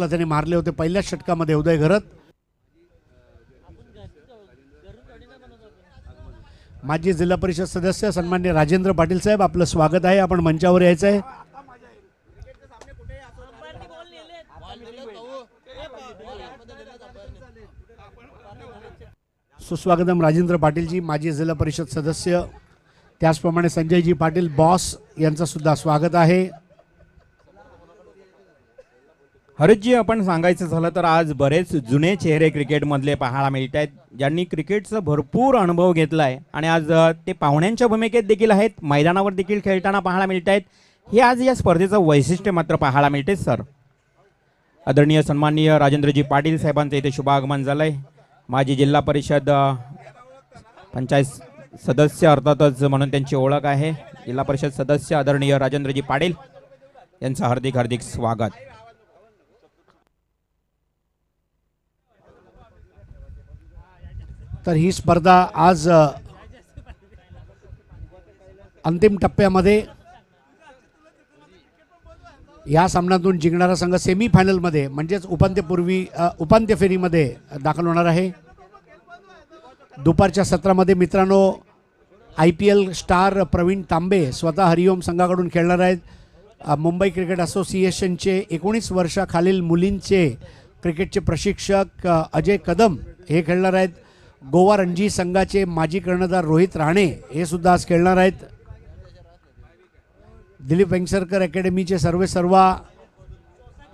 त्यांनी मारले होते पहिल्याच षटकामध्ये उदय घरत. माजी जिल्हा परिषद सदस्य सन्मान्य राजेंद्र पाटील साहेब, आपलं स्वागत आहे. आपण मंचावर यायचं आहे. सुस्वागतम राजेंद्र पाटीलजी, माजी जिल्हा परिषद सदस्य. त्याचप्रमाणे संजयजी पाटील बॉस यांचं सुद्धा स्वागत आहे. हरीशजी, आपण सांगायचं झालं तर आज बरेच जुने चेहरे क्रिकेटमधले पाहायला मिळत आहेत, ज्यांनी क्रिकेटचा भरपूर अनुभव घेतला आहे आणि आज ते पाहुण्यांच्या भूमिकेत देखील आहेत, मैदानावर देखील खेळताना पाहायला मिळत आहेत. हे आज या स्पर्धेचं वैशिष्ट्य मात्र पाहायला मिळते. सर, आदरणीय सन्माननीय राजेंद्रजी पाटील साहेबांचं इथे शुभागमन झालं आहे. माजी जिल्हा परिषद पंचायत सदस्य अर्थातच म्हणून त्यांची ओळख आहे. जिल्हा परिषद सदस्य आदरणीय राजेंद्रजी पाटील यांचं हार्दिक हार्दिक स्वागत. तर ही स्पर्धा आज अंतिम टप्प्यामध्ये या सामन्यातून जिंकणारा संघ सेमीफायनलमध्ये म्हणजेच उपांत्य फेरीमध्ये दाखल होणार आहे. दुपारच्या सत्रामध्ये मित्रांनो IPL स्टार प्रवीण तांबे स्वतः हरिओम संघाकडून खेळणार आहेत. मुंबई क्रिकेट असोसिएशनचे 19 वर्षाखालील मुलींचे क्रिकेटचे प्रशिक्षक अजय कदम हे खेळणार आहेत. गोवा रणजी संघाचे माजी कर्णधार रोहित राणे हे सुद्धा आज खेळणार आहेत. दिलीप वेंगसरकर अकॅडमीचे सर्वेसर्वा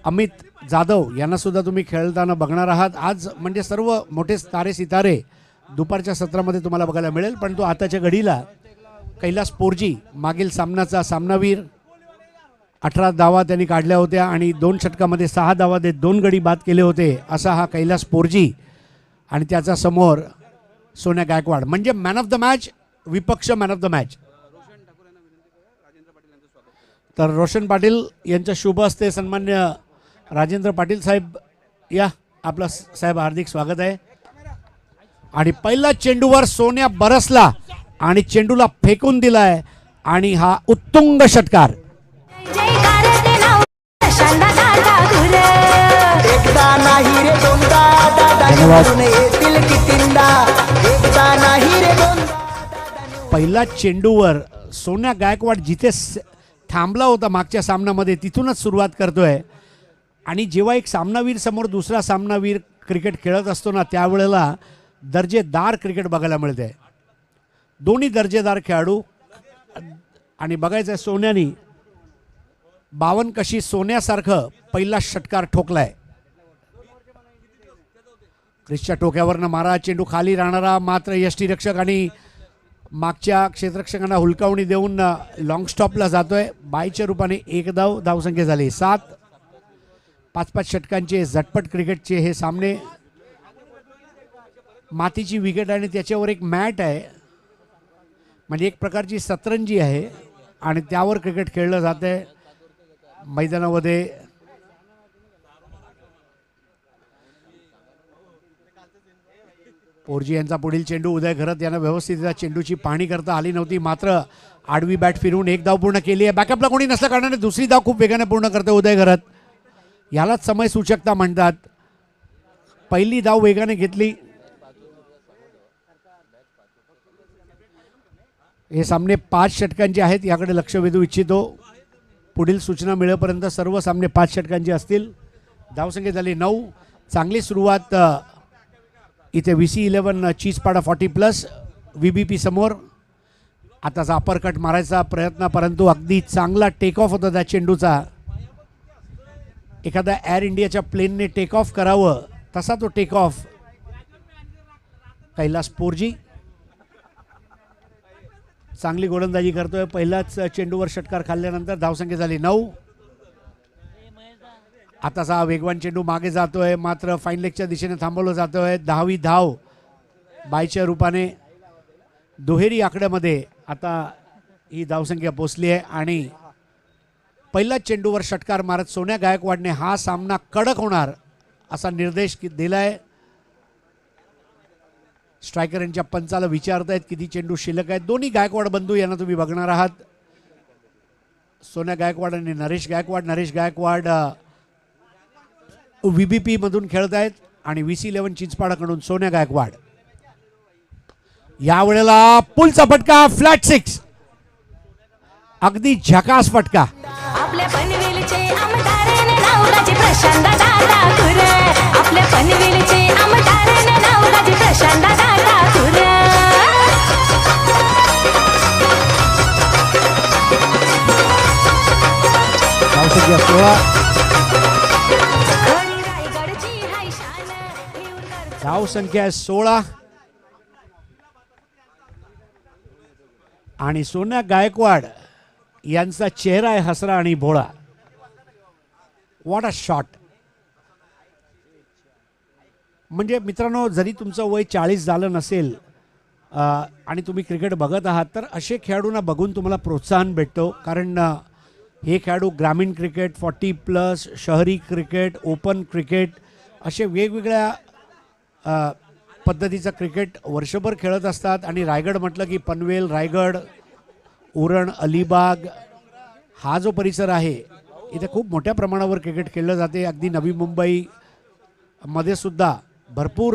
अमित जाधव यांना सुद्धा तुम्ही खेळताना बघणार आहात. आज म्हणजे सर्व मोठे तारे सितारे दुपारच्या सत्रामध्ये तुम्हाला बघायला मिळेल. पण तो आताच्या घडीला कैलास पोरजी मागील सामन्याचा सामनावीर, 18 धावा त्यांनी काढल्या होत्या आणि 2 षटकामध्ये 6 धावा देत 2 गडी बाद केले होते असा हा कैलास पोरजी. आणि त्याचा समोर सोन्या गायकवाड म्हणजे मॅन ऑफ द मॅच, विपक्ष मॅन ऑफ द मॅच. तर रोशन पाटील यांच्या शुभ हस्ते सन्मान्य राजेंद्र पाटील साहेब, या आपला साहेब हार्दिक स्वागत आहे. आणि पहिला चेंडूवर सोन्या बरसला आणि चेंडूला फेकून दिलाय आणि हा उत्तुंग षटकार. पहिला चेंडूवर सोन्या गायकवाड जिथे थांबला होता मागच्या सामन्यामध्ये तिथूनच सुरुवात करतोय. आणि जेव्हा एक सामनावीर समोर दुसरा सामनावीर क्रिकेट खेळत असतो ना, त्यावेळेला दर्जेदार क्रिकेट बघायला मिळते. दोन्ही दर्जेदार खेळाडू. आणि बघायचं आहे सोन्यानी 52 कशी सोन्यासारखं पहिला षटकार ठोकलाय. क्रिसच्या टोक्यावरनं मारा, चेंडू खाली राहणारा, मात्र यष्टीरक्षक आणि मागच्या क्षेत्ररक्षकांना हुलकावणी देऊन लॉंग स्टॉपला जातोय. बायच्या रूपाने 1 धाव, धावसंख्या झाली 7. 5-5 षटकांचे झटपट क्रिकेटचे हे सामने. मातीची विकेट आणि त्याच्यावर एक मॅट आहे, म्हणजे एक प्रकारची सतरंजी आहे आणि त्यावर क्रिकेट खेळलं जात आहे मैदानामध्ये. पोरजी यांचा पुढील चेंडू उदय घरत यांना व्यवस्थित चेंडूची पाहणी करता आली नव्हती, मात्र आडवी बॅट फिरवून 1 धाव पूर्ण केली आहे. बॅकअपला कोणी नसल्या कारणाने दुसरी धाव खूप वेगाने पूर्ण करते उदय घरत. यालाच समय सूचकता म्हणतात. पहिली धाव वेगाने घेतली. हे सामने 5 षटकांचे आहेत, याकडे लक्ष वेधू इच्छितो. पुढील सूचना मिळेपर्यंत सर्व सामने 5 षटकांचे असतील. धावसंख्या झाली 9. चांगली सुरुवात इथे VC11 चीजपाडा 40+ VBP समोर. आताचा अपरकट मारायचा प्रयत्न, परंतु अगदी चांगला टेक ऑफ होता त्या चेंडूचा. एखाद्या एअर इंडियाच्या प्लेनने टेक ऑफ करावं तसा तो टेक ऑफ. कैलास पोरजी चांगली गोलंदाजी करतोय. पहिलाच चेंडूवर षटकार खाल्ल्यानंतर धावसंख्या झाली 9. आताचा वेगवान चेंडू मागे जातोय, मात्र फाईन लेगच्या दिशेने थांबवलं जातोय. 10वी धाव बायच्या रूपाने. दुहेरी आकड्यामध्ये आता ही धावसंख्या पोचली आहे आणि पहिल्याच चेंडूवर षटकार मारत सोन्या गायकवाडने हा सामना कडक होणार असा निर्देश दिलाय. स्ट्रायकर यांच्या पंचाला विचारतायत किती चेंडू शिल्लक आहेत. दोन्ही गायकवाड बंधू यांना तुम्ही बघणार आहात. सोन्या गायकवाड आणि नरेश गायकवाड. नरेश गायकवाड VBP मधून खेळत आहेत आणि VC11 चिंचपाडाकडून सोन्या गायकवाड. यावेळेला पुलचा फटका, फ्लॅट 6, अगदी झकास फटका. आपल्या पनवेलचे आमदार नावराजी प्रशांत दादा खुरे. आपल्या पनवेलचे आमदार नावराजी प्रशांत दादा खुरे. धावसंख्या 16, खरी रायगडची हाय शान. निवडकर धावसंख्या 16 आणि सोन्या गायकवाड यांचा चेहरा आहे हसरा आणि भोळा. What a shot. म्हणजे मित्रांनो, जरी तुमचं वय 40 झालं नसेल आणि तुम्ही क्रिकेट बघत आहात, तर असे खेळाडूंना बघून तुम्हाला प्रोत्साहन भेटतो. कारण हे खेळाडू ग्रामीण क्रिकेट, 40+, शहरी क्रिकेट, ओपन क्रिकेट असे वेगवेगळ्या पद्धतीचं क्रिकेट वर्षभर खेळत असतात. आणि रायगड म्हटलं की पनवेल, रायगड, उरण, अलिबाग हा जो परिसर आहे इथे खूप मोठ्या प्रमाणावर क्रिकेट खेळलं जाते. अगदी नवी मुंबईमध्ये सुद्धा भरपूर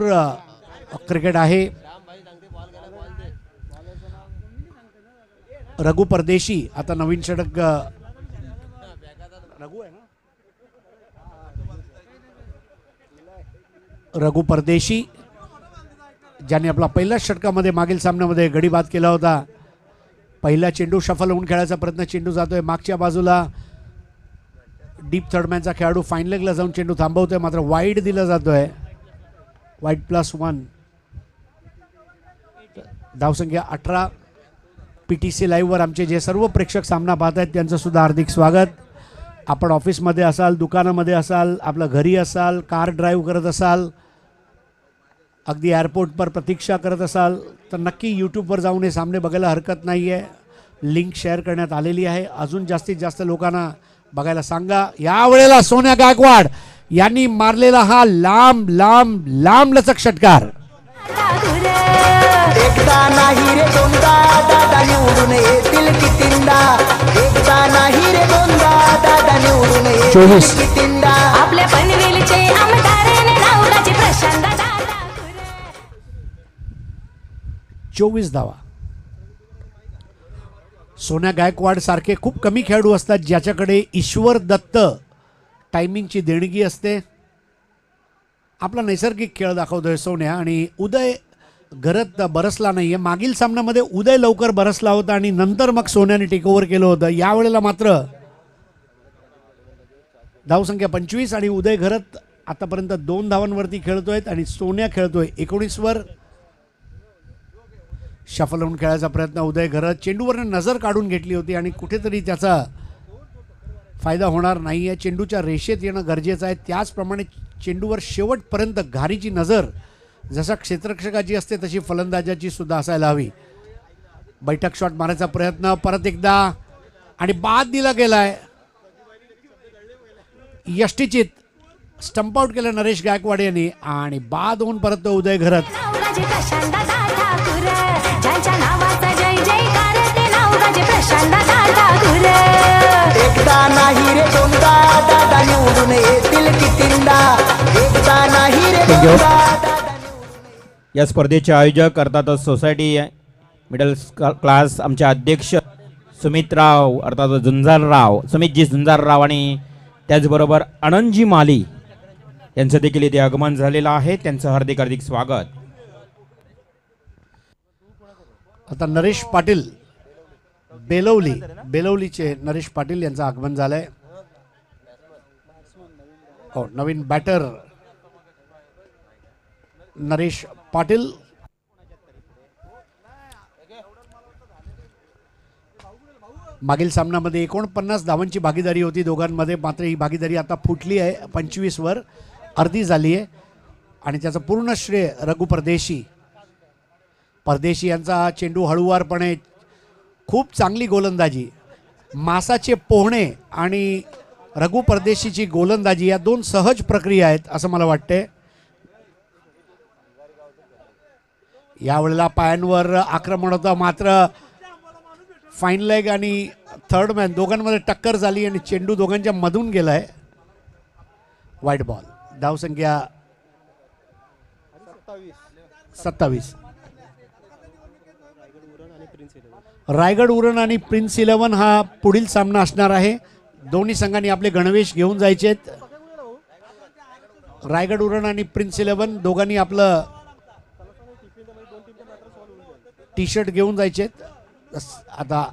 क्रिकेट आहे. रघु परदेशी आता नवीन षटक, रघु आहे ना, रघु परदेशी ज्याने आपला पहिल्याच षटकामध्ये मागील सामन्यामध्ये गडी बाद केला होता. पहिला चेंडू शफल होऊन खेळायचा प्रयत्न, चेंडू जातोय मागच्या बाजूला. डीप थर्डमॅनचा खेळाडू फाईन लेगला जाऊन चेंडू थांबवतोय, मात्र वाईड दिला जातोय. वाईड +1. धावसंख्या 18. PTC लाईव्हवर आमचे जे सर्व प्रेक्षक सामना पाहत आहेत त्यांचं सुद्धा हार्दिक स्वागत. आपण ऑफिसमध्ये असाल, दुकानामध्ये असाल, आपल्या घरी असाल, कार ड्राईव्ह करत असाल, अगदी एअरपोर्टवर प्रतीक्षा करत असाल, तर नक्की यूट्यूबवर जाऊन हे सामने बघायला हरकत नाही आहे. लिंक शेअर करण्यात आलेली आहे. अजून जास्तीत जास्त लोकांना बघायला सांगा. यावेळेला सोन्या गायकवाड यांनी मारलेला हा लांब लांब लांब लचक षटकार. एकदा नाही रे दोनदा दादा निवडून येतील कितींदा. एकदा नाही रे दोनदा दादा निवडून येतील 24. कितींदा. आपल्या पनवेलचे आमदार नावराजी प्रशांत दादा खुरे. 24 धावा. सोन्या गायकवाड सारखे खूप कमी खेळाडू असतात ज्याच्याकडे ईश्वर दत्त टायमिंगची देणगी असते. आपला नैसर्गिक खेळ दाखवतोय सोन्या. आणि उदय घरात बरसला नाहीये. मागील सामन्यामध्ये उदय लवकर बरसला होता आणि नंतर मग सोन्याने टेक ओव्हर केलं होतं. यावेळेला मात्र धावसंख्या 25 आणि उदय घरत आतापर्यंत 2 धावांवरती खेळतोय आणि सोन्या खेळतोय 19वर. शफल होऊन खेळायचा प्रयत्न उदय घरत, चेंडूवरनं नजर काढून घेतली होती आणि कुठेतरी त्याचा फायदा होणार नाही आहे. चेंडूच्या रेषेत येणं गरजेचं आहे. त्याचप्रमाणे चेंडूवर शेवटपर्यंत घारीची नजर जसा क्षेत्ररक्षकाची असते तशी फलंदाजाची सुद्धा असायला हवी. बैठक शॉट मारायचा प्रयत्न परत एकदा आणि बाद दिला गेलाय. यष्टीचित स्टंप आउट केलं नरेश गायकवाड यांनी आणि बाद होऊन परत तो उदय घरत. नावराजी प्रशांत दादा खुरे. ज्यांच्या नावाचा जय जयकार ते नावराजी प्रशांत दादा खुरे. एकदा नाही रे दोनदा दादा निवडून येतील कितींदा. एकदा नाही रे Thank you. दोनदा दादा निवडून. या स्पर्धेचे आयोजक अर्थात सोसायटी मिडल क्लास आमचे अध्यक्ष सुमितराव अर्थात झुंजारराव, सुमितजी झुंजारराव आणि त्याचबरोबर आनंदजी माली यांचं देखील इथे आगमन झालेलं आहे. त्यांचं हार्दिक हार्दिक स्वागत. आता नरेश पाटील बेलवलीचे नरेश पाटील यांचं आगमन झालंय. हो, नवीन बॅटर नरेश पाटील. मागील सामन्यामध्ये 49 धावांची भागीदारी होती दोघांमध्ये, मात्र ही भागीदारी आता फुटली आहे. 25वर अर्धी झाली आहे आणि त्याचं पूर्ण श्रेय रघु परदेशी यांचा चेंडू हळूवारपणे, खूप चांगली गोलंदाजी. मासाचे पोहणे आणि रघु परदेशीची गोलंदाजी या दोन सहज प्रक्रिया आहेत असं मला वाटते. यावेळेला पायांवर आक्रमण होतं, मात्र फाईन लेग आणि थर्ड मॅन दोघांमध्ये टक्कर झाली आणि चेंडू दोघांच्या मधून गेलाय. वाईट बॉल. धावसंख्या 27. रायगड उरण आणि प्रिन्स 11 हा पुढील सामना असणार आहे. दोन्ही संघांनी आपले गणवेश घेऊन जायचे आहेत. रायगड उरण आणि प्रिन्स 11 दोघांनी आपलं टी शर्ट घेऊन जायचे आहेत. आता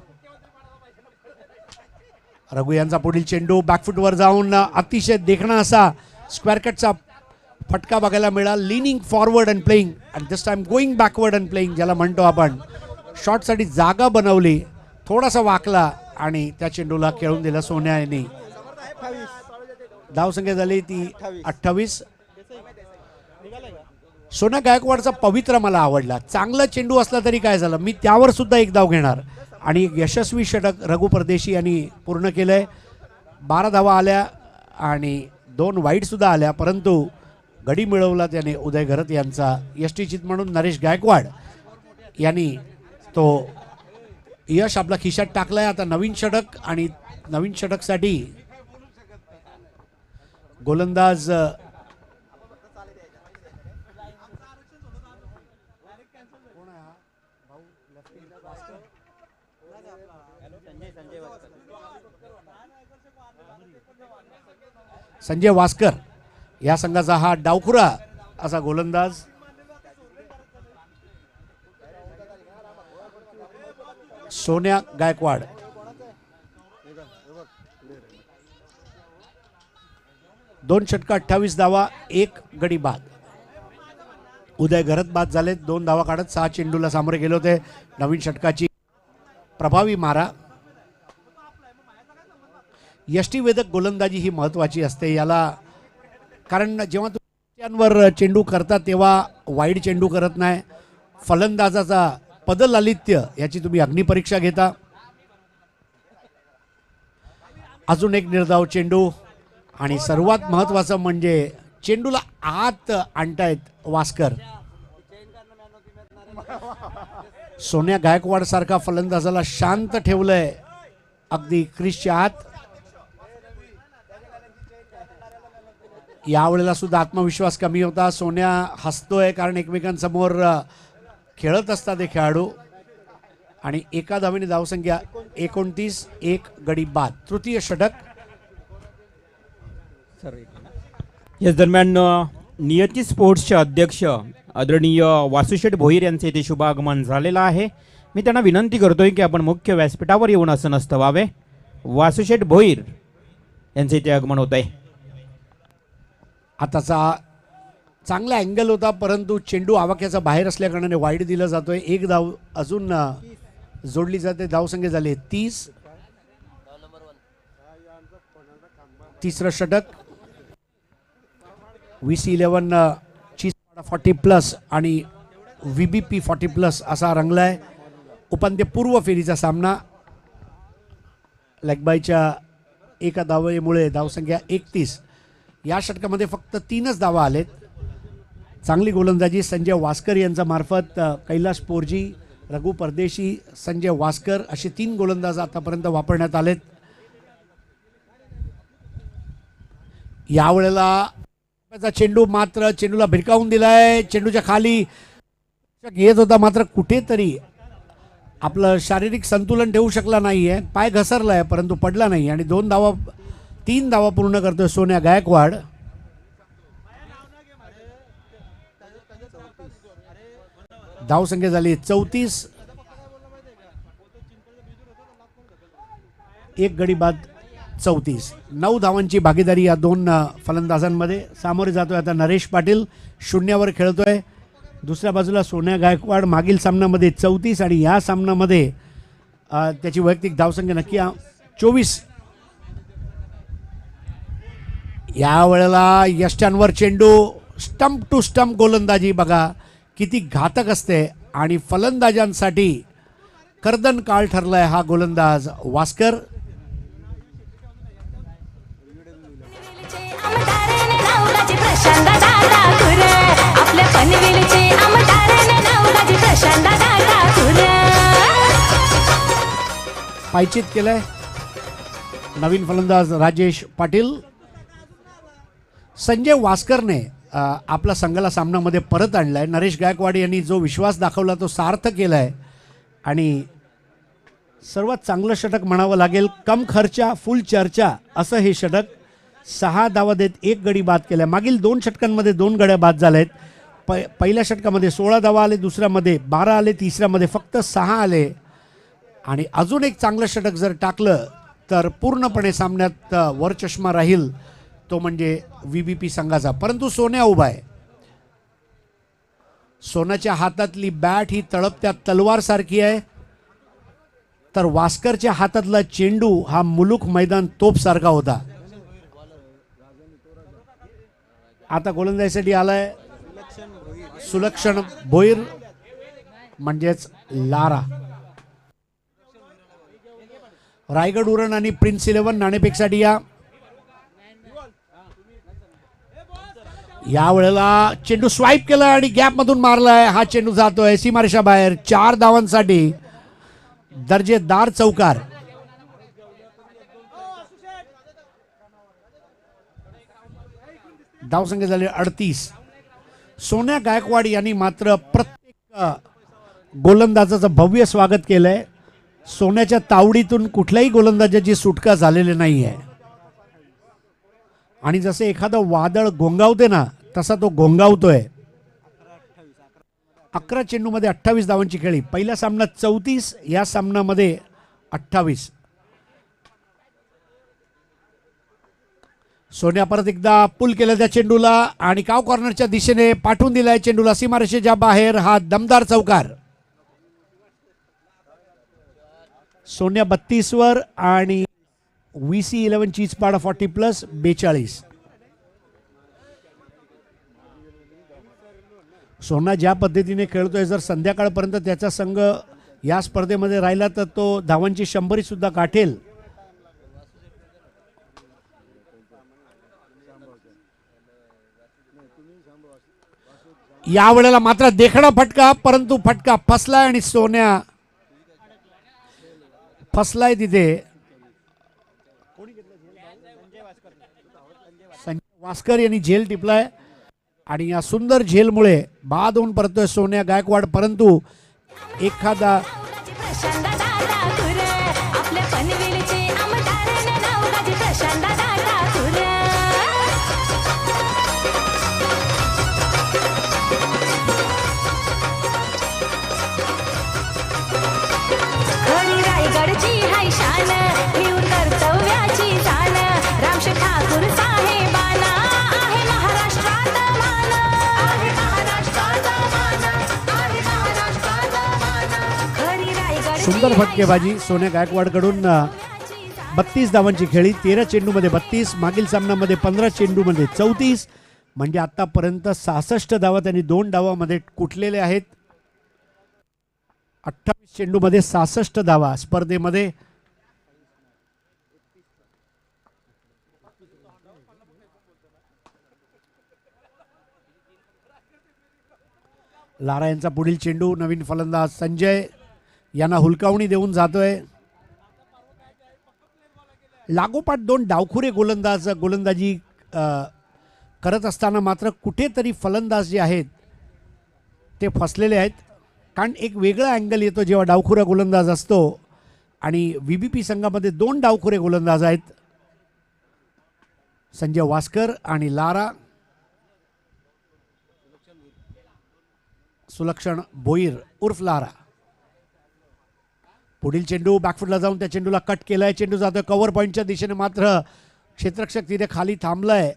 रघु यांचा पुढील चेंडू बॅकफुटवर जाऊन अतिशय देखणा असा स्क्वेअर कटचा फटका बघायला मिळाला. Leaning forward and playing and this time going backward and playing ज्याला म्हणतो आपण. शॉटसाठी जागा बनवली, थोडासा वाकला आणि त्या चेंडूला खेळून दिला सोन्या यांनी. धावसंख्या झाली ती 28. सोन्या गायकवाडचा पवित्र मला आवडला. चांगला चेंडू असला तरी काय झालं, मी त्यावर सुद्धा एक धाव घेणार. आणि एक यशस्वी षटक रघु परदेशी यांनी पूर्ण केलंय. 12 धावा आल्या आणि 2 वाईट सुद्धा आल्या, परंतु गडी मिळवला त्याने उदय घरत यांचा. यष्टीचित म्हणून नरेश गायकवाड यांनी तो यश आपला खिशात टाकलाय. आता नवीन षटक आणि नवीन षटकसाठी गोलंदाज संजय वास्कर या संघाचा हा डावखुरा असा गोलंदाज. सोन्या गायकवाड दोन षटक 28 धावा 1 गडी बाद. उदय घरत बाद झाले, 2 धावा काढत 6 चेंडूला सामोरे गेले होते. नवीन षटकाची प्रभावी मारा. यष्टीवेधक गोलंदाजी ही महत्त्वाची असते याला, कारण जेव्हा तुम्ही चेंडू करता तेव्हा वाईड चेंडू करत नाही. फलंदाजाचा पदलालित्य याची तुम्ही अग्निपरीक्षा घेता. अजून एक निर्धाव चेंडू आणि सर्वात महत्त्वाचं म्हणजे चेंडूला आत आणतायत वास्कर. सोन्या गायकवाड सारखा फलंदाजाला शांत ठेवलंय अगदी क्रिसच्या आत. यावेळेला सुद्धा आत्मविश्वास कमी होता. सोन्या हसतोय कारण एकमेकांसमोर खेळत असतात हे खेळाडू. आणि एका धावेने धावसंख्या 29, 1 गडी बाद. तृतीय षटक. याच दरम्यान नियती स्पोर्ट्सचे अध्यक्ष आदरणीय वासुशेठ भोईर यांचे इथे शुभागमन झालेलं आहे. मी त्यांना विनंती करतोय की आपण मुख्य व्यासपीठावर येऊन असं नसतं व्हावे. वासुशेठ भोईर यांचे इथे आगमन होत आहे. आताचा चांगला अँगल होता, परंतु चेंडू आवाक्याचा बाहेर असल्याकारणाने वाईड दिला जातोय. एक धाव अजून जोडली जाते. धावसंख्या झाली 30. तिसरं षटक. VC11 ची 40+ आणि VBP 40+ असा रंगलाय. उपांत्यपूर्व फेरीचा सामना. लेगबायच्या एका धावेमुळे धावसंख्या 31. या षटकामध्ये फक्त 3च धावा आलेत. चांगली गोलंदाजी संजय वास्कर यांच्या मार्फत कैलाश पोरजी, रघु परदेशी, संजय वास्कर असे 3 गोलंदाज आतापर्यंत वापरण्यात आलेत. यावेळेला चेंडू मात्र चेंडूला भिरकावून दिलाय. चेंडूच्या खाली येत होता, मात्र कुठेतरी आपलं शारीरिक संतुलन ठेवू शकला नाहीये. पाय घसरलाय परंतु पडला नाही आणि 3 धावा पूर्ण करतोय सोन्या गायकवाड. धावसंख्या झाली 34. 1 गडी बाद 34. 9 धावांची भागीदारी या 2 फलंदाजांमध्ये. सामोरे जातोय आता नरेश पाटील, 0वर खेळतोय. दुसऱ्या बाजूला सोन्या गायकवाड मागील सामन्यामध्ये 34 आणि या सामन्यामध्ये त्याची वैयक्तिक धावसंख्या नक्की 24. यावेळेला यष्ट्यांवर चेंडू. स्टंप टू स्टंप गोलंदाजी बघा किती घातक असते आणि फलंदाजांसाठी कर्दन काळ ठरलाय हा गोलंदाज वास्कर. आपल्या पनवेलचे आमदार नावगाजी प्रशांत दादा. पायचीत केलंय नवीन फलंदाज राजेश पाटील. संजय वास्करने आपला संघाला सामन्यामध्ये परत आणलाय. नरेश गायकवाड यांनी जो विश्वास दाखवला तो सार्थ केलाय आणि सर्वात चांगलं षटक म्हणावं लागेल. कम खर्चा फुल चर्चा असं हे षटक. 6 धावा देत 1 गडी बाद केल्या. मागील 2 षटकांमध्ये 2 गड्या बाद झाल्या आहेत. पहिल्या षटकामध्ये 16 धावा आले, दुसऱ्यामध्ये 12 आले, तिसऱ्यामध्ये फक्त 6 आले. आणि अजून एक चांगलं षटक जर टाकलं तर पूर्णपणे सामन्यात वर चष्मा राहील, तो म्हणजे VBP संघाचा. परंतु सोन्या उभा आहे. सोन्याच्या हातातली बॅट ही तळपत्या तलवार सारखी आहे, तर वास्करच्या हातातला चेंडू हा मुलुक मैदान तोप सारखा होता. आता गोलंदाजीसाठी आलाय सुलक्षण भोईर म्हणजेच लारा. रायगड उरण आणि प्रिन्स 11 नाणेपेक्षासाठी या वेळेला चेंडू स्वाईप केला आणि गॅप मधून मारलाय. हा चेंडू जातोय सीमारेषा बाहेर. 4 धावांसाठी दर्जेदार चौकार. धावसंख्या झाले 38. सोन्या गायकवाड यांनी मात्र प्रत्येक गोलंदाजाचं भव्य स्वागत केलंय. सोन्याच्या तावडीतून कुठल्याही गोलंदाजाची सुटका झालेली नाही आहे. आणि जसे एखादं वादळ घोंगावते ना तसा तो घोंगावतोय. 11 चेंडूमध्ये 28 धावांची खेळी. पहिल्या सामन्यात 34, या सामन्यामध्ये 28. सोन्या परत एकदा पुल केलं त्या चेंडूला आणि काव कॉर्नरच्या दिशेने पाठवून दिलाय चेंडूला सीमारेषेच्या बाहेर. हा दमदार चौकार. सोन्या 32 वर आणि VC 11 चीजपाडा 40+ 42. सोना ज्या पद्धतीने खेळतोय, जर संध्याकाळपर्यंत त्याचा संघ या स्पर्धेमध्ये राहिला तर तो धावांची 100 सुद्धा गाठेल. या वेळेला मात्र देखणा फटका, परंतु फटका फसलाय आणि सोन्या फसलाय तिथे. संजय वास्कर यांनी झेल टिपलाय आणि या सुंदर झेलमुळे बाद होऊन परतोय सोन्या गायकवाड. परंतु एखादा प्रशांत ठाकूर आपल्या पनवेलचे आमदार नाव गाजे प्रशांत ठाकूर. खरी रायगडची हाय शान, ठेवून कर्तव्याची जाण. रामशे ठाकूर साहेबाना आहे महाराष्ट्रात मान, आहे महाराष्ट्रात मान, आहे महाराष्ट्रात मान. खरी रायगडची सुंदर फटकेबाजी सोन्या गायकवाडकडून. 32 धावांची खेळी. 13 चेंडूमध्ये 32. मागील सामन्यामध्ये 15 चेंडूमध्ये 34. म्हणजे आतापर्यंत 66 धावा त्यांनी 2 डावामध्ये कुठलेले आहेत. 28 चेंडूमध्ये 66 धावा स्पर्धेमध्ये. लारा यांचा पुढील चेंडू नवीन फलंदाज संजय यांना हुलकावणी देऊन जातोय. लागोपाठ 2 डावखुरे गोलंदाजी करत असताना मात्र कुठेतरी फलंदाज जे आहेत ते फसलेले आहेत. कारण एक वेगळा अँगल येतो जेव्हा डावखुरा गोलंदाज असतो. आणि VBP संघामध्ये 2 डावखुरे गोलंदाज आहेत, संजय वास्कर आणि लारा. सुलक्षण भोईर उर्फ लारा. पुढील चेंडू बॅकफुटला जाऊन त्या चेंडूला कट केलाय. चेंडू जातोय कव्हर पॉईंटच्या दिशेने. मात्र क्षेत्ररक्षक तिथे खाली थांबलाय.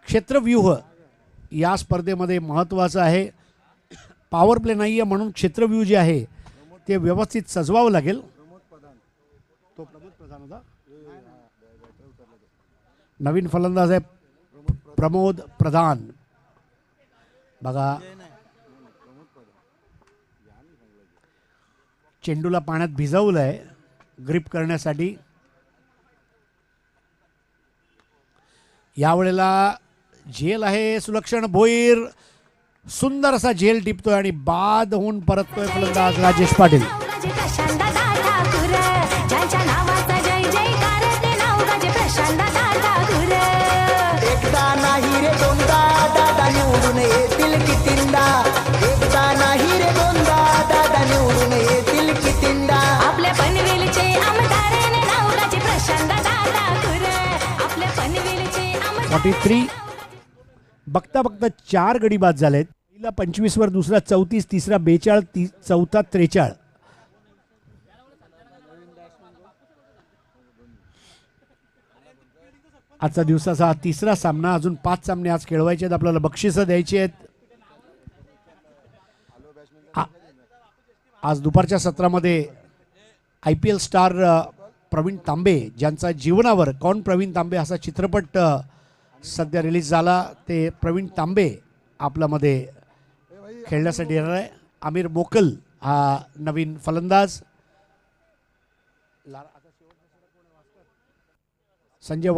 क्षेत्रव्यूह या स्पर्धेमध्ये महत्त्वाचं आहे. पॉवर प्ले नाही आहे म्हणून क्षेत्रव्यूह जे आहे ते व्यवस्थित सजवावं लागेल. तो प्रमोद प्रधान होता. नवीन फलंदाज आहे प्रमोद प्रधान. बघा चेंडूला पाण्यात भिजवलंय ग्रिप करण्यासाठी. यावेळेला झेल आहे सुलक्षण भोईर. सुंदर असा झेल टिपतोय आणि बाद होऊन परततोय फलंदाज राजेश पाटील. प्रशांत ठाकूर ज्यांच्या नावाचा जय जयकार ते नाव गाजे प्रशांत ठाकूर. 43. बघता बघता 4 गडी बाद झालेत. पहिला 25 वर, दुसरा 34, तिसरा 42, चौथा 43. आजचा दिवसाचा हा तिसरा सामना. अजून 5 सामने आज खेळवायचे आहेत. आपल्याला बक्षिसं द्यायची आहेत. आज दुपारच्या सत्रामध्ये IPL स्टार प्रवीण तांबे ज्यांचा जीवनावर कौन प्रवीण तांबे असा चित्रपट सध्या रिलीज झाला, ते प्रवीण तांबे आपल्यामध्ये खेळण्यासाठी येणार आहे. आमिर मोकल हा नवीन फलंदाज. संजय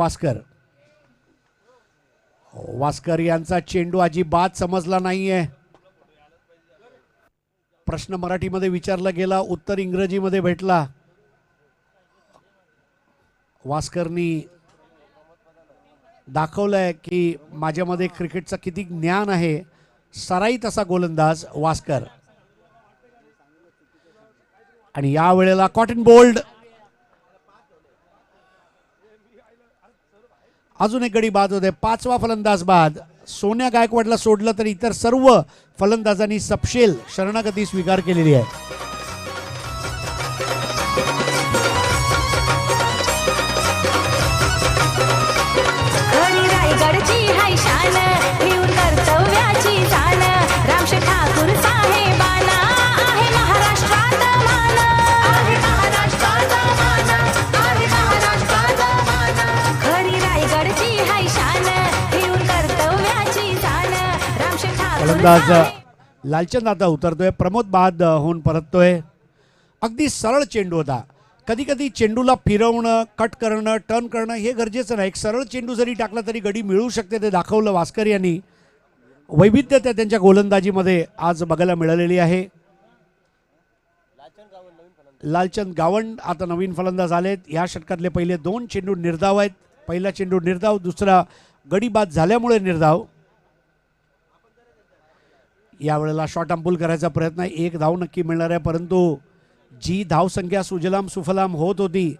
वास्कर यांचा चेंडू अजिबात समजला नाहीये. प्रश्न मराठीमध्ये विचारला गेला, उत्तर इंग्रजीमध्ये भेटला. वास्करनी दाखवलंय की माझ्यामध्ये क्रिकेटचं किती ज्ञान आहे. सराईत असा गोलंदाज वास्कर. आणि या वेळेला कॉटन बोल्ड. अजून एक गडी बाद होते. 5वा फलंदाज बाद. सोन्या गायकवाडला सोडलं तर इतर सर्व फलंदाजांनी सपशेल शरणागती स्वीकार केलेली आहे. खरी रायगडची हाय शान, घेऊन कर्तव्याची जाण. रामशेठ ठाकूर साहेबांना आहे महाराष्ट्रात मान, आहे महाराष्ट्रात मान, आहे महाराष्ट्रात मान. खरी रायगडची हाय शान, घेऊन कर्तव्याची जाण. रामशेठ ठाकूर फलंदाज लालचंद आता उतरतोय. प्रमोद बाद होऊन परततोय. अगदी सरळ चेंडू होता. कधी कधी चेंडूला फिरवणं, कट करणं, टर्न करणं हे गरजेचं नाही. एक सरळ चेंडू जरी टाकला तरी गडी मिळू शकते, ते दाखवलं वास्कर यांनी. वैविध्यता त्यांच्या गोलंदाजीमध्ये आज बघायला मिळालेली आहे. लालचंद गावंड आता नवीन फलंदाज आलेत. या षटकातले पहिले 2 चेंडू निर्धाव आहेत. पहिला चेंडू निर्धाव, दुसरा गडी बाद झाल्यामुळे निर्धाव. यावेळेला शॉर्ट अंपुल करायचा प्रयत्न आहे. 1 धाव नक्की मिळणार आहे, परंतु जी धावसंख्या सुजलाम सुफलाम होत होती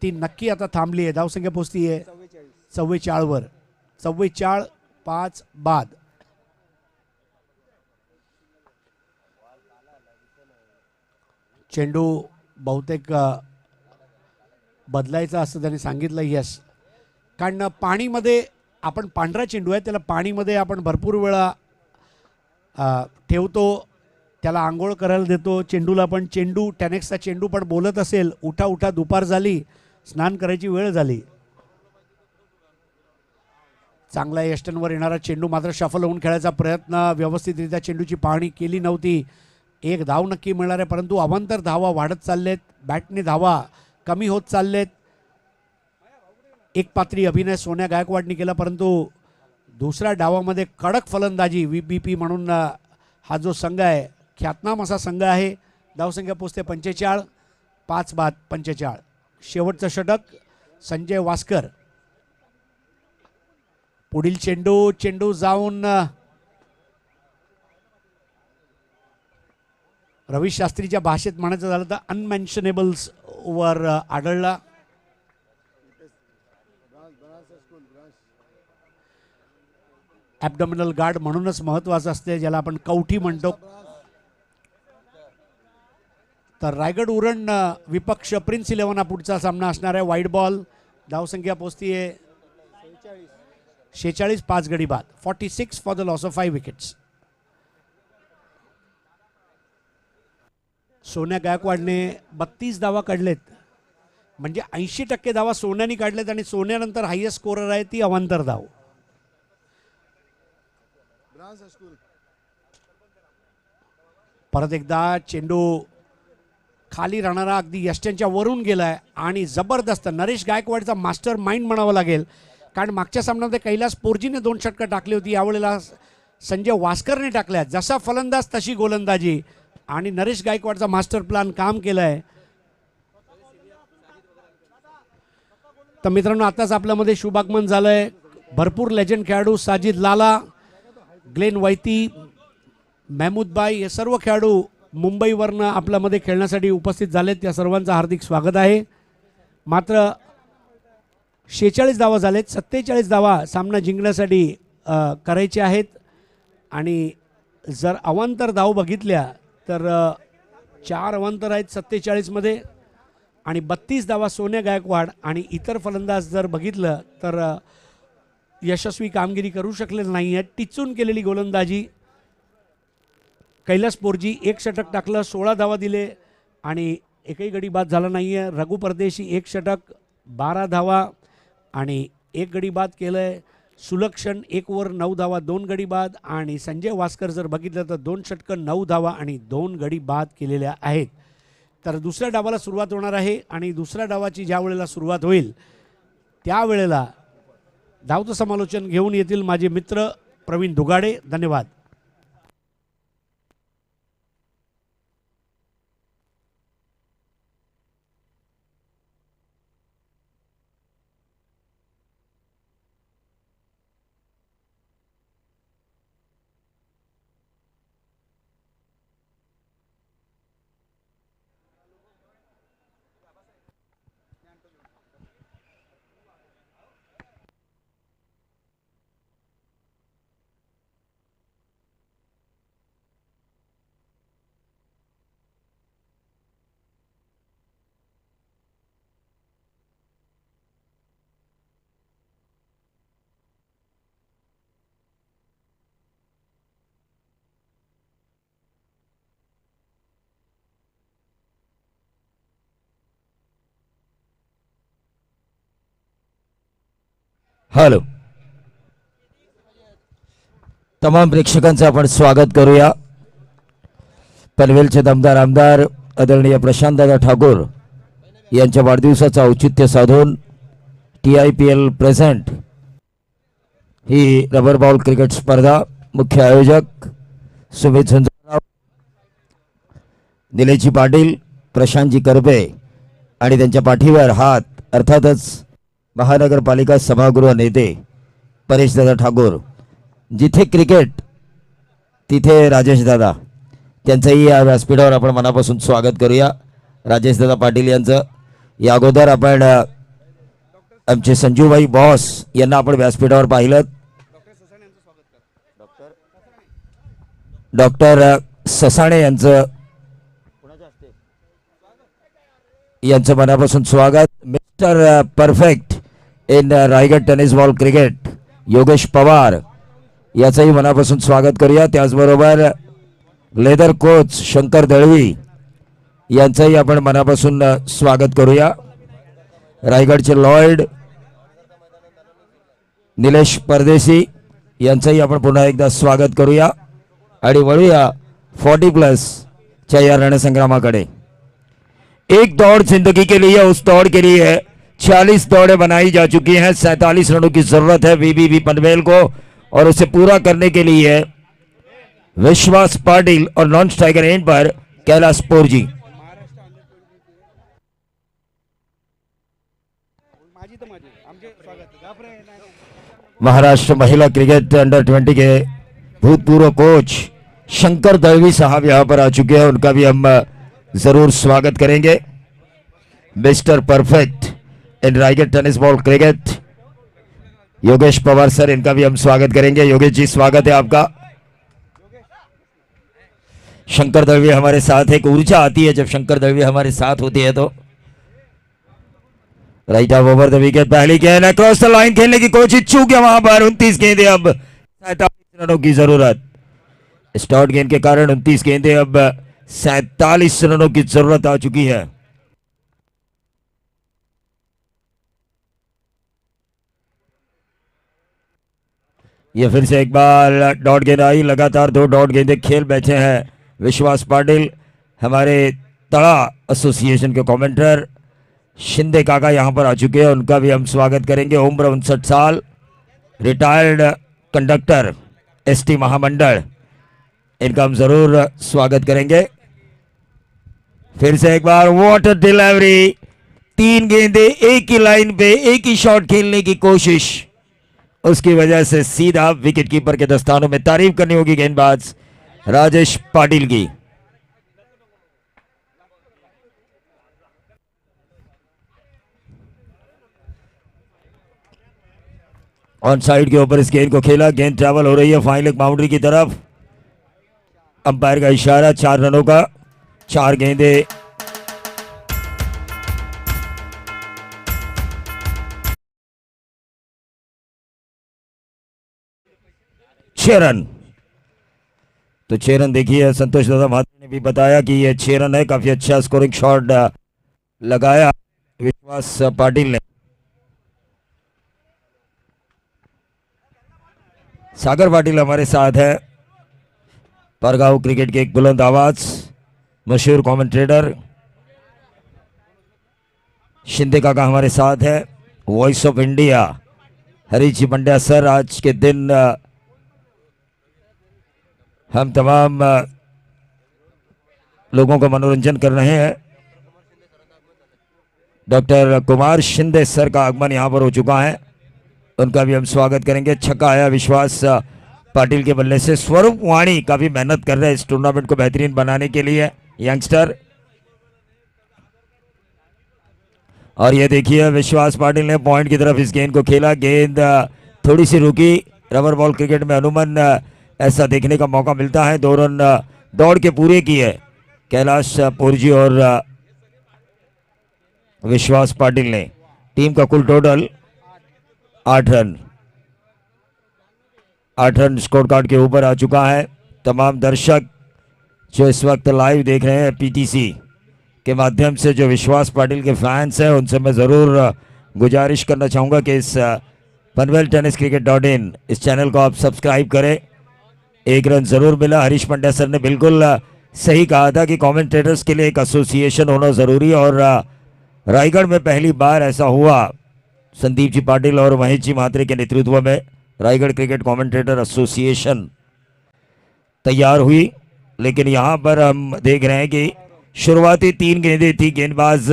ती नक्की आता थांबली आहे. धावसंख्या पोचती आहे 44 वर. 44, 5 बाद. चेंडू बहुतेक बदलायचा असं त्यांनी सांगितलं. यस, कारण पाणीमध्ये आपण पांढरा चेंडू आहे, त्याला पाणीमध्ये आपण भरपूर वेळा ठेवतो, त्याला आंघोळ करायला देतो चेंडूला. पण चेंडू टॅनेक्सचा चेंडू पण बोलत असेल, उठा उठा दुपार झाली, स्नान करायची वेळ झाली. चांगला यष्टनवर येणारा चेंडू मात्र शफल होऊन खेळायचा प्रयत्न. व्यवस्थितरित्या चेंडूची पाहणी केली नव्हती. 1 धाव नक्की मिळणार आहे, परंतु अवांतर धावा वाढत चाललेत. बॅटने धावा कमी होत चाललेत. एक पात्री अभिनय सोन्या गायकवाडनी केला, परंतु दुसऱ्या डावामध्ये कडक फलंदाजी. VBP म्हणून हा जो संघ आहे, ख्यातनाम असा संघ आहे. धावसंख्या पोचते 45, 5 बाद 45. शेवटचं षटक संजय वास्कर. पुढील चेंडू जाऊन रवी शास्त्रीच्या भाषेत म्हणायचं झालं तर अनमेन्शनेबल्स वर आढळला. ॲबडॉमिनल गार्ड म्हणूनच महत्त्वाचं असते, ज्याला आपण कवठी म्हणतो. तर रायगड उरण विपक्ष प्रिन्स 11 हा पुढचा सामना असणार आहे. Wide ball. धावसंख्या पोचती आहे 46, 5 गडी बाद. 46 for the loss of 5 wickets. सोन्या गायकवाडने 32 धावा काढलेत, म्हणजे 80% धावा सोन्याने काढलेत. आणि सोन्यानंतर हायेस्ट स्कोरर आहे ती अवांतर धाव. परत एकदा चेंडू खाली राहणारा अगदी यष्ट्यांच्या वरून गेलाय आणि जबरदस्त नरेश गायकवाडचा मास्टर माइंड म्हणावं लागेल, कारण मागच्या सामन्यामध्ये कैलास पोर्जीने 2 षटकं टाकली होती. यावेळेला संजय वास्करने टाकल्या. जसा फलंदाज तशी गोलंदाजी आणि नरेश गायकवाडचा मास्टर प्लॅन काम केलाय. तर मित्रांनो, आताच आपल्यामध्ये शुभागमन झालंय. भरपूर लेजंड खेळाडू साजिद लाला, ग्लेन वैती, महमूद बाई हे सर्व खेळाडू मुंबईवरनं आपल्यामध्ये खेळण्यासाठी उपस्थित झालेत. त्या सर्वांचं हार्दिक स्वागत आहे. मात्र 46 धावा झालेत. 47 धावा सामना जिंकण्यासाठी करायचे आहेत. आणि जर अवांतर धाव बघितल्या तर 4 अवांतर आहेत 47मध्ये आणि 32 धावा सोन्या गायकवाड आणि इतर फलंदाज जर बघितलं तर यशस्वी कामगिरी करू शकलेलं नाही आहे. टिचून केलेली गोलंदाजी. कैलास पोरजी 1 षटक टाकलं, 16 धावा दिले आणि एकही गडी बाद झाला नाही आहे. रघु परदेशी 1 षटक 12 धावा आणि 1 गडी बाद केलं आहे. सुलक्षण 1 ओव्हर 9 धावा 2 गडी बाद आणि संजय वास्कर जर बघितलं तर 2 षटकं 9 धावा आणि 2 गडी बाद केलेल्या आहेत. तर दुसऱ्या डावाला सुरुवात होणार आहे आणि दुसऱ्या डावाची ज्या वेळेला सुरुवात होईल त्यावेळेला धावतं समालोचन घेऊन येतील माझे मित्र प्रवीण दुगाडे. धन्यवाद. हॅलो, तमाम प्रेक्षकांचं आपण स्वागत करूया. पनवेलचे दमदार आमदार आदरणीय प्रशांतदादा ठाकूर यांच्या वाढदिवसाचं औचित्य साधून TIPL प्रेझेंट ही रबर बॉल क्रिकेट स्पर्धा मुख्य आयोजक सुमित झुंजारराव, निलेशजी पाटील, प्रशांतजी करपे आणि त्यांच्या पाठीवर हात अर्थातच महानगरपालिका सभागृह नेते परेशदादा ठाकूर. जिथे क्रिकेट तिथे राजेशदादा, त्यांचंही या व्यासपीठावर आपण मनापासून स्वागत करूया. राजेशदादा पाटील यांचं या अगोदर आपण आमचे संजूभाई बॉस यांना आपण व्यासपीठावर पाहिलं. डॉक्टर ससाणे यांचं मनापासून स्वागत. Mister perfect in Raigad tennis ball cricket Yogesh Pawar याचंही मनापासून स्वागत करूया. त्याचबरोबर लेदर कोच शंकर दळवी यांचंही आपण मनापासून स्वागत करूया. रायगडचे लॉर्ड निलेश परदेशी यांचंही आपण पुन्हा एकदा स्वागत करूया. आणि वळूया 40+ च्या या रणसंग्रामाकडे. एक दौड़ जिंदगी के लिए, उस दौड़ के लिए 46 दौड़ें बनाई जा चुकी हैं. 47 रनों की जरूरत है VVV पनवेल को और उसे पूरा करने के लिए विश्वास पाटिल और नॉन स्ट्राइकर एंड पर कैलाश पोरजी. महाराष्ट्र महिला क्रिकेट अंडर-20 के भूतपूर्व कोच शंकर दळवी साहब यहाँ पर आ चुके हैं. उनका भी हम जरूर स्वागत करेंगे. Mister perfect in Raigarh tennis ball cricket Yogesh Pawar sir, इनका भी हम स्वागत करेंगे. योगेश जी स्वागत है आपका. शंकर दळवी हमारे साथ, एक ऊर्जा आती है जब शंकर दळवी हमारे साथ होती है तो. Right of over the wicket, पहली गेंद अक्रॉस द लाइन खेलने की कोशिश, चूक है वहां पर. 29 गेंदे, अब 47 रनों की जरूरत. स्टॉट गेंद के कारण 29 गेंदे, अब 47 रनों की जरूरत आ चुकी है. ये फिर से एक बार डॉट गेंद आई. लगातार 2 डॉट गेंदे खेल बैठे हैं विश्वास पाटिल. हमारे तड़ा एसोसिएशन के कमेंटर शिंदे काका यहाँ पर आ चुके हैं. उनका भी हम स्वागत करेंगे. उम्र 59 साल, रिटायर्ड कंडक्टर ST महामंडल, इनका हम जरूर स्वागत करेंगे. फिर से एक बार वाटर डिलीवरी, 3 गेंदे एक ही लाइन पे एक ही शॉट खेलने की कोशिश, उसकी वजह से सीधा विकेट कीपर के दस्तानों में. तारीफ करनी होगी गेंदबाज राजेश पाटिल की. ऑन साइड के ऊपर इस गेंद को खेला, गेंद ट्रैवल हो रही है फाइनल बाउंड्री की तरफ। अंपायर का इशारा 4 रनों का, 4 गेंदें। छह रन। तो 6 रन देखिए, संतोष दादा महात्री ने भी बताया कि ये 6 रन है। काफी अच्छा स्कोरिंग शॉट लगाया विश्वास पाटिल ने। सागर पाटिल हमारे साथ है, परगांव क्रिकेट के एक बुलंद आवाज, मशहूर कमेंटेटर। शिंदे काका हमारे साथ है, voice of India, Harish ji Pandya sir. आज के दिन हम तमाम लोगों का मनोरंजन कर रहे हैं। डॉक्टर कुमार शिंदे सर का आगमन यहां पर हो चुका है, उनका भी हम स्वागत करेंगे। छक्का आया विश्वास पाटिल के बल्ले से। स्वरूप वाणी काफी मेहनत कर रहे हैं इस टूर्नामेंट को बेहतरीन बनाने के लिए, यंगस्टर। और ये देखिए विश्वास पाटिल ने पॉइंट की तरफ इस गेंद को खेला, गेंद थोड़ी सी रुकी। रबर बॉल क्रिकेट में अमूमन ऐसा देखने का मौका मिलता है। 2 रन दौड़ के पूरे किए कैलाश पुरजी और विश्वास पाटिल ने। टीम का कुल total 8 run. 8 run score card के ऊपर आ चुका है। तमाम दर्शक जो इस वक्त लाइव देख रहे हैं पीटीसी के माध्यम से, जो विश्वास पाटिल के फैंस हैं, उनसे मैं ज़रूर गुजारिश करना चाहूँगा कि इस पनवेल टेनिस क्रिकेट .in इस चैनल को आप सब्सक्राइब करें। 1 रन ज़रूर मिला। हरीश पंड्या सर ने बिल्कुल सही कहा था कि कमेंटेटर्स के लिए एक एसोसिएशन होना ज़रूरी है, और रायगढ़ में पहली बार ऐसा हुआ। संदीप जी पाटिल और महेश जी म्हात्रे के नेतृत्व में रायगढ़ क्रिकेट कमेंटेटर एसोसिएशन तैयार हुई। लेकिन यहाँ पर हम देख रहे हैं कि शुरुआती 3 गेंदें थी गेंदबाज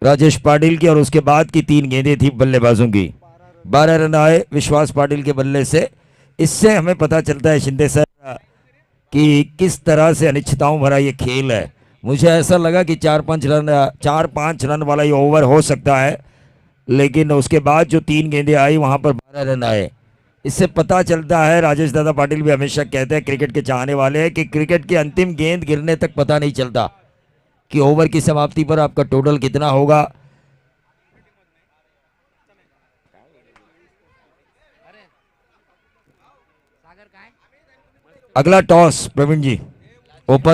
राजेश पाटिल की, और उसके बाद की 3 गेंदें थी बल्लेबाजों की। 12 रन आए विश्वास पाटिल के बल्ले से। इससे हमें पता चलता है शिंदे सर कि किस तरह से अनिश्चितताओं भरा ये खेल है। मुझे ऐसा लगा कि 4-5 रन वाला ये ओवर हो सकता है, लेकिन उसके बाद जो 3 गेंदें आई वहां पर 12 रन आए। इससे पता चलता है, राजेश दादा पाटिल भी हमेशा कहते हैं, क्रिकेट के चाहने वाले हैं, कि क्रिकेट की अंतिम गेंद गिरने तक पता नहीं चलता कि ओवर की समाप्ति पर आपका टोटल कितना होगा। अगला टॉस प्रवीण जी, ओपन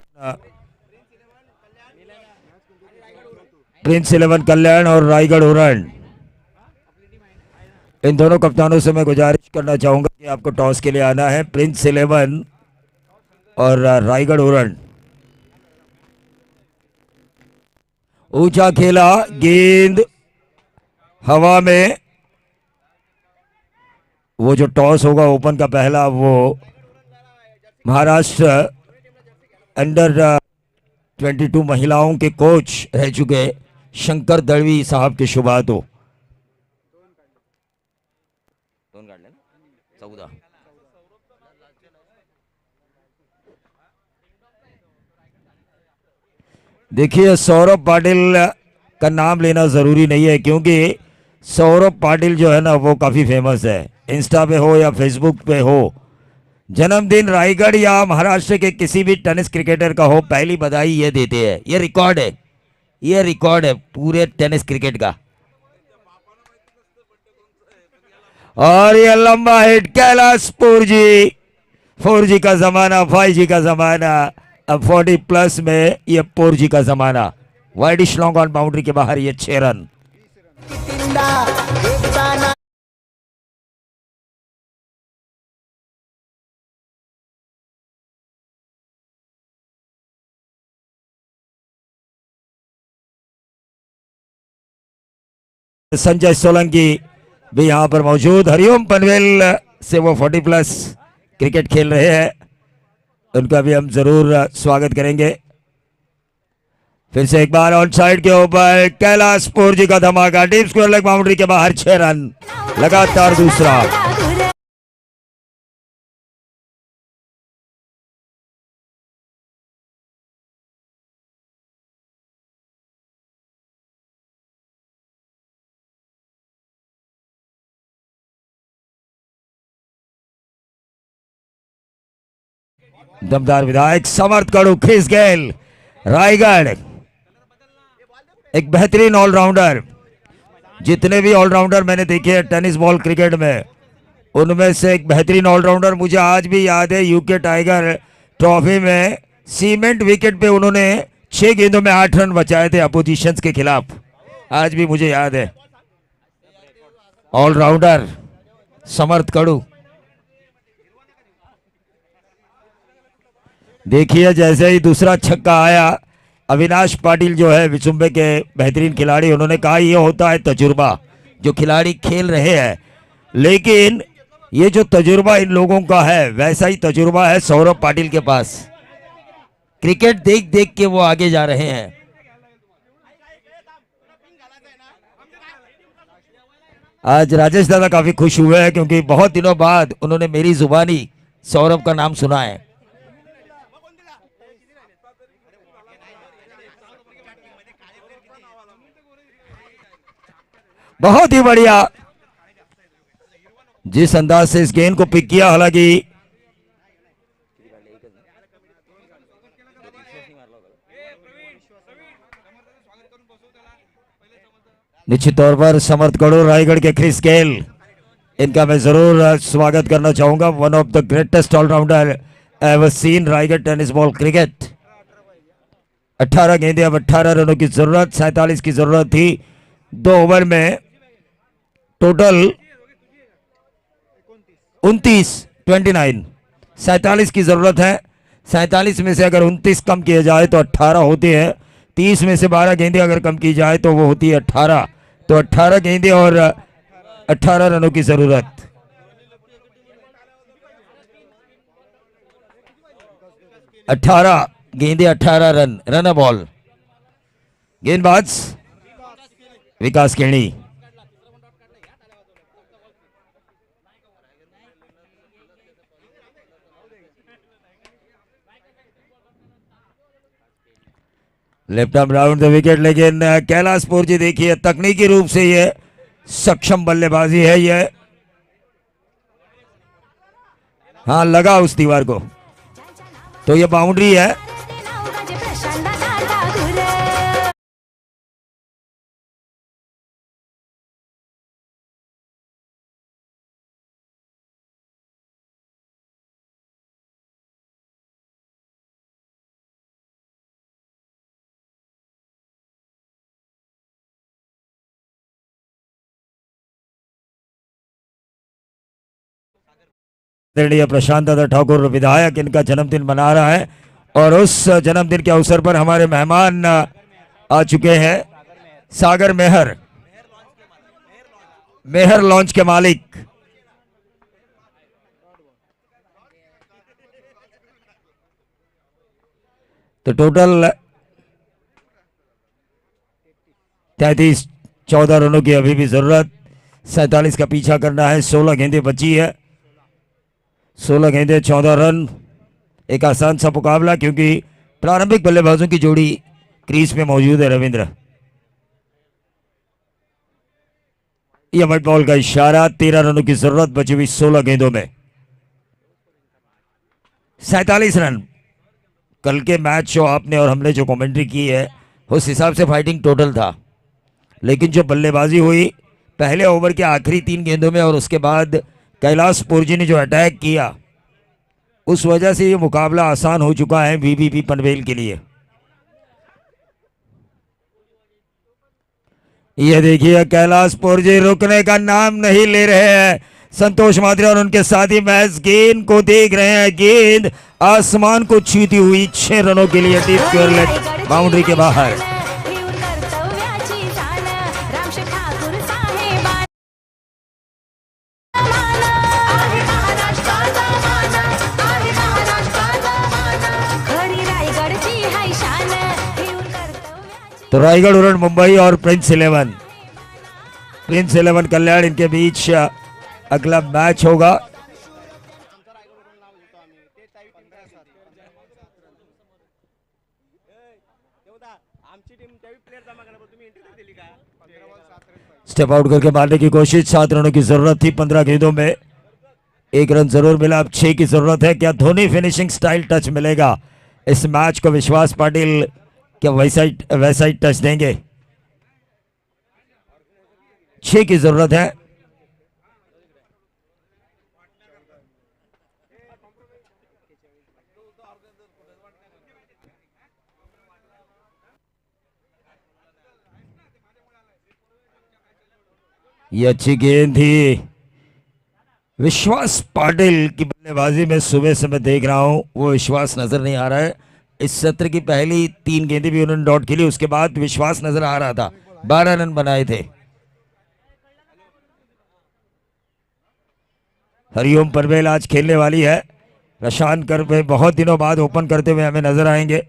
प्रिंस 11 कल्याण और रायगढ़ ओरंड। इन दोनों कप्तानों से मैं गुजारिश करना चाहूंगा कि आपको टॉस के लिए आना है। प्रिंस 11 और रायगढ़ ओरंड। ऊंचा खेला, गेंद हवा में। वो जो टॉस होगा ओपन का पहला, वो महाराष्ट्र अंडर 22 महिलाओं के कोच रह चुके शंकर दळवी साहब के शुभ हाथों। 14। देखिए सौरभ पाटिल का नाम लेना जरूरी नहीं है, क्योंकि सौरभ पाटिल जो है ना वो काफी फेमस है। इंस्टा पे हो या फेसबुक पे हो, जन्मदिन रायगढ़ या महाराष्ट्र के किसी भी टेनिस क्रिकेटर का हो, पहली बधाई ये देते हैं। ये रिकॉर्ड है, ये रिकॉर्ड है पूरे टेनिस क्रिकेट का। और ये लंबा हिट कैलाश पुरजी। 4G का जमाना, 5G का जमाना, अब 40+ में ये 4G का जमाना। वाइडिश लॉन्ग ऑन बाउंड्री के बाहर ये 6 रन। संजय सोलंकी भी यहां पर मौजूद, हरिओम पनवेल से वो 40+ क्रिकेट खेल रहे हैं, उनका भी हम जरूर स्वागत करेंगे। फिर से एक बार ऑन साइड के ऊपर कैलाश पुरजी का धमाका, डीप स्क्वायर लेग बाउंड्री के बाहर 6 रन, लगातार दूसरा। दमदार विधायक समर्थ कड़ू, क्रिस गेल, रायगढ़ एक बेहतरीन ऑलराउंडर। जितने भी ऑलराउंडर मैंने देखे हैं टेनिस बॉल क्रिकेट में, उनमें से एक बेहतरीन ऑलराउंडर मुझे आज भी याद है। यूके टाइगर ट्रॉफी में सीमेंट विकेट पे उन्होंने 6 गेंदों में 8 रन बचाए थे अपोजिशंस के खिलाफ, आज भी मुझे याद है। ऑलराउंडर समर्थ कड़ू। देखिए जैसे ही दूसरा छक्का आया, अविनाश पाटिल जो है विचुम्बे के बेहतरीन खिलाड़ी, उन्होंने कहा ये होता है तजुर्बा, जो खिलाड़ी खेल रहे हैं। लेकिन ये जो तजुर्बा इन लोगों का है, वैसा ही तजुर्बा है सौरभ पाटिल के पास। क्रिकेट देख देख के वो आगे जा रहे हैं। आज राजेश दादा काफी खुश हुए हैं क्योंकि बहुत दिनों बाद उन्होंने मेरी जुबानी सौरभ का नाम सुना है। बहुत ही बढ़िया जिस अंदाज से इस गेंद को पिक किया, हालांकि निश्चित तौर पर समर्थ कड़ू, रायगढ़ के क्रिस गेल, इनका मैं जरूर स्वागत करना चाहूंगा। One of the greatest allrounder ever seen Raigad tennis ball cricket. 18 गेंदे, अब 18 रनों की जरूरत, 47 की जरूरत थी 2 ओवर में। टोटल 29 47 की जरूरत है। 47 में से अगर 29 कम किए जाए तो 18 होते हैं। 30 में से 12 गेंदे अगर कम की जाए तो वो होती है 18। तो 18 गेंदे और 18 रनों की जरूरत। अठारह गेंदे 18 रन, रन बॉल। गेंदबाज Vikas Keni. Left arm round the wicket, लेकिन कैलाशपुर जी देखिए तकनीकी रूप से ये सक्षम बल्लेबाजी है ये। हाँ लगा उस दीवार को, तो ये बाउंड्री है। नाव माझे प्रशांत दादा गुरे आदरणीय प्रशांत दादा ठाकुर विधायक इनका जन्मदिन मना रहा है, और उस जन्मदिन के अवसर पर हमारे मेहमान आ चुके हैं। सागर मेहर, मेहर लॉन्च के मालिक। तो टोटल 33 14 रनों की अभी भी जरूरत। 47 का पीछा करना है। 16 गेंदें बची है। 16 गेंदें 14 रन। एक आसान सा मुकाबला क्योंकि प्रारंभिक बल्लेबाजों की जोड़ी क्रीज में मौजूद है। रविंद्र, यह व्हाइट बॉल का इशारा। 13 रनों की जरूरत बची हुई 16 गेंदों में। 47 रन। कल के मैच जो आपने और हमने जो कमेंट्री की है उस हिसाब से फाइटिंग टोटल था, लेकिन जो बल्लेबाजी हुई पहले ओवर के आखिरी 3 गेंदों में और उसके बाद कैलाशपुर जी ने जो अटैक किया, उस वजह से ये मुकाबला आसान हो चुका है वीवीपी पनवेल के लिए। ये देखिए कैलाशपुर जी रुकने का नाम नहीं ले रहे हैं। संतोष मात्रे और उनके साथी मैच गेंद को देख रहे हैं। गेंद आसमान को छूती हुई 6 रनों के लिए डीप स्क्वायर लेग बाउंड्री के बाहर। ठेवून कर्तव्याची जाण रामशेठ ठाकूर साहेबांना मान आहे महाराष्ट्राचा मान आहे महाराष्ट्राचा मान खरी रायगडची हाय शान ठेवून कर्तव्याची। तो रायगढ़ उरण मुंबई और प्रिंस 11 कल्याण इनके बीच अगला मैच होगा। स्टेप आउट करके मारने की कोशिश। 7 रनों की जरूरत थी 15 गेंदों में। एक रन जरूर मिला, अब 6 की जरूरत है। क्या धोनी फिनिशिंग स्टाइल टच मिलेगा इस मैच को? विश्वास पाटिल क्या वैसा ही टच देंगे? 6 की जरूरत है। ये अच्छी गेंद थी। विश्वास पाटिल की बल्लेबाजी में सुबह से मैं देख रहा हूं, वो विश्वास नजर नहीं आ रहा है। इस सत्र की पहली 3 गेंदें भी उन्होंने डॉट खेली, उसके बाद विश्वास नजर आ रहा था। 12 रन बनाए थे। हरिओम पनवेल आज खेलने वाली है। प्रशांत करपे बहुत दिनों बाद ओपन करते हुए हमें नजर आएंगे।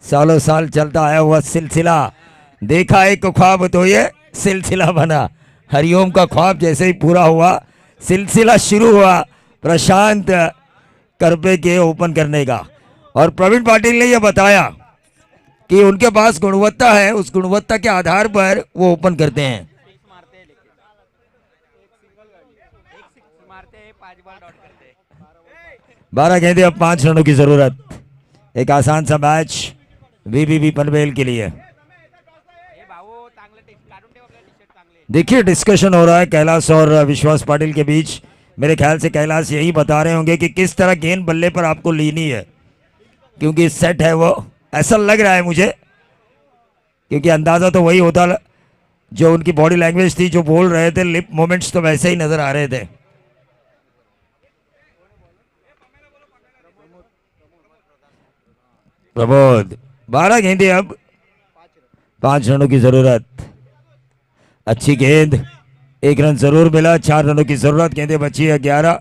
सालों साल चलता आया हुआ सिलसिला, देखा एक ख्वाब तो ये सिलसिला बना। हरिओम का ख्वाब जैसे ही पूरा हुआ, सिलसिला शुरू हुआ प्रशांत करपे के ओपन करने का। और प्रवीण पाटिल ने यह बताया कि उनके पास गुणवत्ता है, उस गुणवत्ता के आधार पर वो ओपन करते हैं। 12 गेंदे, अब 5 रनों की जरूरत। एक आसान सा मैच वीवीवी पनवेल के लिए। देखिए डिस्कशन हो रहा है कैलाश और विश्वास पाटिल के बीच। मेरे ख्याल से कैलाश यही बता रहे होंगे कि किस तरह गेंद बल्ले पर आपको लेनी है, क्योंकि सेट है वो, ऐसा लग रहा है मुझे, क्योंकि अंदाजा तो वही होता जो उनकी बॉडी लैंग्वेज थी, जो बोल रहे थे, लिप मूवमेंट्स तो वैसे ही नजर आ रहे थे। प्रमोद, 12 गेंदे, अब 5 रनों की जरूरत। अच्छी गेंद, 1 रन जरूर मिला, 4 रनों की जरूरत। गेंदे बची है 11।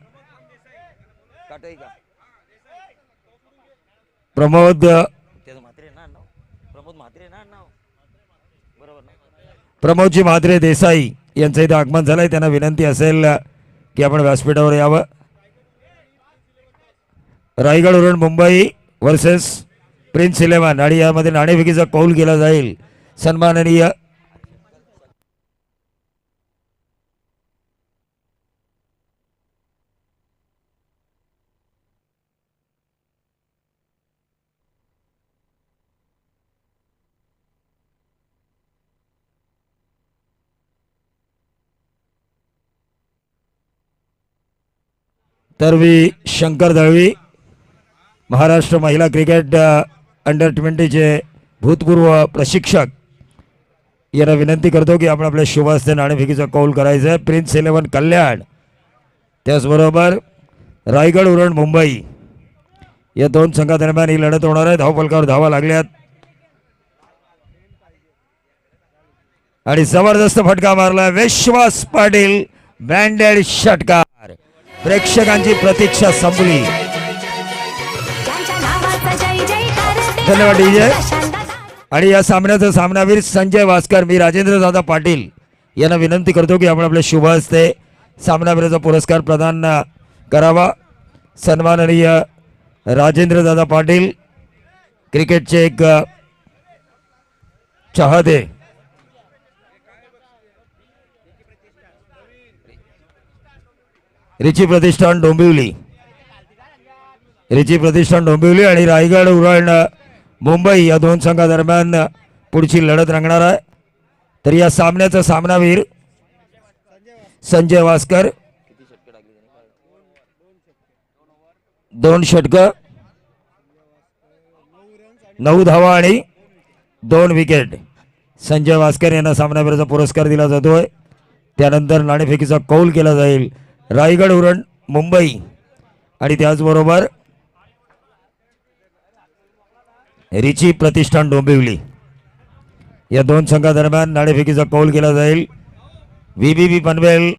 प्रमोदजी म्हात्रे देसाई यांचं इथं आगमन झालंय। त्यांना विनंती असेल की आपण व्यासपीठावर यावं। रायगड उरण मुंबई वर्सेस प्रिन्स 11 आणि यामध्ये नाणेफेकीचा कौल केला जाईल। सन्माननीय तरवी शंकर दळवी, महाराष्ट्र महिला क्रिकेट अंडर 20 चे भूतपूर्व प्रशिक्षक, यांना विनंती करतो की आपण आपल्या शुभ हस्ते नाणेफेकीचा कौल करायचा आहे। प्रिन्स 11 कल्याण, त्याचबरोबर रायगड उरण मुंबई या 2 संघादरम्यान ही लढत होणार आहे। धावफलकावर धावा लागल्यात आणि जबरदस्त फटका मारला विश्वास पाटील, ब्रँडेड षटकार। प्रेक्षकांची प्रतीक्षा संपली। ज्यांच्या नावाचा जय जयकार ते धन्यवाद डीजे। प्रशांत आणि या सामन्याचा सामनावीर संजय वास्कर, मी राजेंद्र दादा पाटील यांना विनंती करतो की आपण आपल्या शुभ हस्ते सामनावीराचा पुरस्कार प्रदान करावा। सन्माननीय राजेंद्र दादा पाटील, क्रिकेटचे एक चाहते, रिची प्रतिष्ठान डोंबिवली, रिची प्रतिष्ठान डोंबिवली आणि रायगड उरण मुंबई या 2 संघादरम्यान पुढची लढत रंगणार आहे। तर या सामन्याचा सामनावीर संजय वास्कर, 2 षटकं, 9 धावा आणि 2 विकेट। संजय वास्कर यांना सामनावीराचा पुरस्कार दिला जातोय। त्यानंतर नाणेफेकीचा कौल केला जाईल। रायगड उरण मुंबई आणि त्याचबरोबर रिची प्रतिष्ठान डोंबिवली या 2 संघादरम्यान नाणेफेकीचा कौल केला जाईल। वीबीबी पनवेल